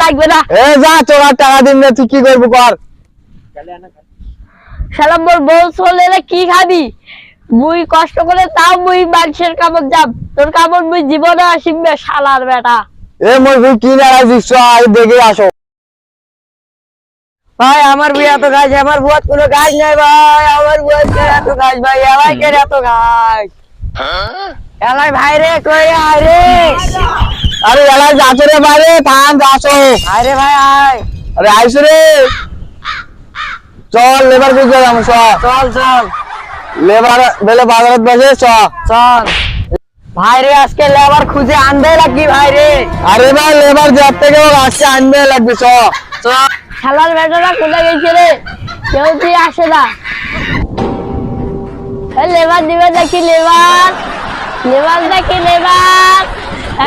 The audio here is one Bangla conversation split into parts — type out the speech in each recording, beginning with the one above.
লাগবে না। এ যা তোর আর টাকা দিন না, তুই কি করবি কর। শালা মোর বউ চলে কি খাবি? মুই কষ্ট করে তাও মুই মানুষের কামড় যাব, তোর কামড় মুই জীবনে আসিবে শালার বেটা। এ মই তুই কি নারাইছিস, আই দেখে আসো। ভাই আমার বিয়ে এত গাছ, আমার বুয়াত কোনো গাছ নাই ভাই, আমার বুয়াত এত গাছ ভাই, এলাই কে এত গাছ? এলাই ভাই রে কই আয় রে? আরে এলাই যাচ্ছে রে বাইরে, থাম যাচ্ছো। আরে ভাই আয়। আরে আইসো রে, চল লেবার খুঁজে যাবো। চল চল লেবার বেলে বাজারত বসে চল ভাই রে, আজকে লেবার খুঁজে আনবে লাগবি ভাই রে। আরে ভাই লেবার জব থেকে আসছে, আনবে লাগবে চল। খেলার বেটারা কোথায় গেছে রে? কেউ তুই আসে না। লেবার দিবে দেখি, লেবার লেবার দেখি, লেবার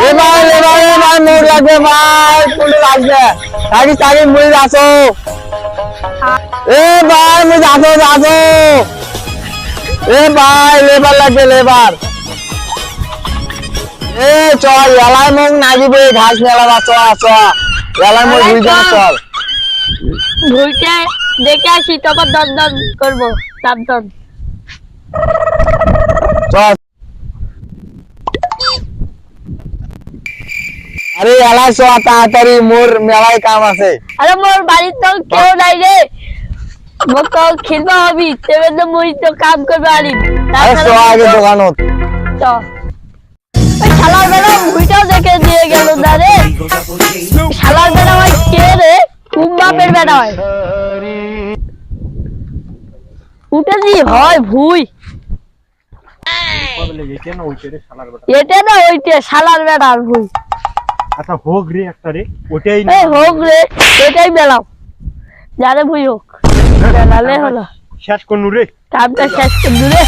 লেবার মোট লাগবে ভাই, কোন লাগবে থাকি থাকি মুই যাচ্ছো। এ ভাই মুই যাচ্ছো। এ ভাই লেবার লাগবে, লেবার। এ চল এলাই মুখ নাগিবে ঘাস মেলা, এলাই মুখ বুঝ চল। ভুইতে দেখে আসি, তখন দন দন করবো, দাম দন। চল আরে এলাই চ তাড়াতাড়ি, মোর মেলায় কাম আছে। আরে মোর বাড়ির তো কেউ নাই রে, মোর তো খেলবা হবি, তেমন তো মুই তো কাম করবে আরি। আরে চ আগে দোকানত। চ শালার বেলা ভুইটাও দেখে দিয়ে গেল না রে। শালার বেলা হয় কে রে? কোন বাপের বেটা হয়? উঠে দি হয় ভুই, এটা না ওইটা শালার বেটার ভুই। আচ্ছা হোক রে একটা রে, ওটাই হোক রে, এটাই বেলাও, যারে ভুই হোক বেলালে হলো। শেষ করনু রে, কামটা শেষ করে দূরে।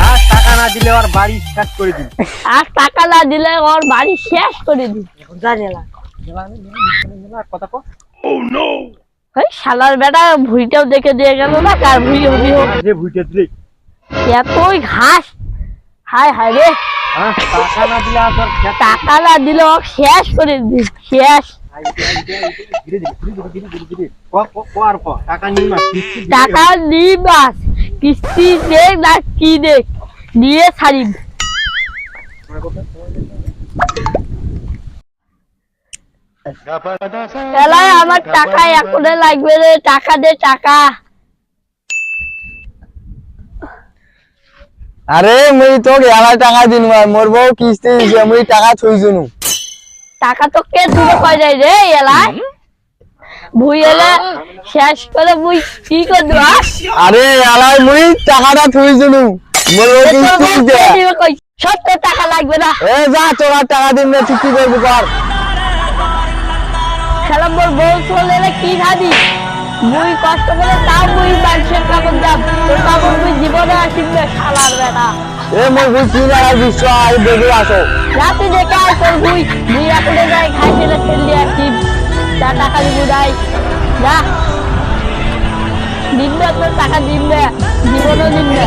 আর টাকা না দিলে ওর বাড়ি শেষ করে দিন। আর টাকা না দিলে ওর বাড়ি শেষ করে দিন। জানি না কথা কো। শালার বেটা ভুইটাও দেখে দিয়ে গেল না, কার ভুই হবি হোক। যে ভুইতে দিলে এতই ঘাস, হায় হায় রে। টাকা না দিলে আর টাকা না দিলে ও শেষ করে দিন, শেষ। টাকা নিয়ে টাকা নিবাস, কিস্তি দেখ না কি দেখ, নিয়ে ছাড়িব। এলাই আমার টাকা এখনে লাগবে রে, টাকা দে টাকা। আরে মুই তো এলাই টাকা দিন, মোর বউ কিস্তি দিছে, মুই টাকা থইছুনু। টাকা তো কে দিবে কয় যায় রে? এলাই ভুই এলে শেষ করে মুই কি করব? আরে এলাই মুই টাকাটা থইছুনু, মোর বউ কিস্তি দিছে। সত্য টাকা লাগবে না। এ যা তোর আর টাকা দিন না, তুই কি করবি কর। শালা মোর বউ চলে কি খাবি? মুই কষ্ট করে তাও মুই মানুষের কাপড় যাব, তোর কাপড় মুই জীবনে আসিবে শালার বেটা। এ মই বুঝ কি নারাইছিস, আই দেখে আসো। রাতে দেখে আয় তোর মুই এখনে যাই খাই ফেলে ফেললি আসি, যা টাকা দিব নাই যা। দিনবে তোর টাকা দিনবে, জীবনও দিনবে।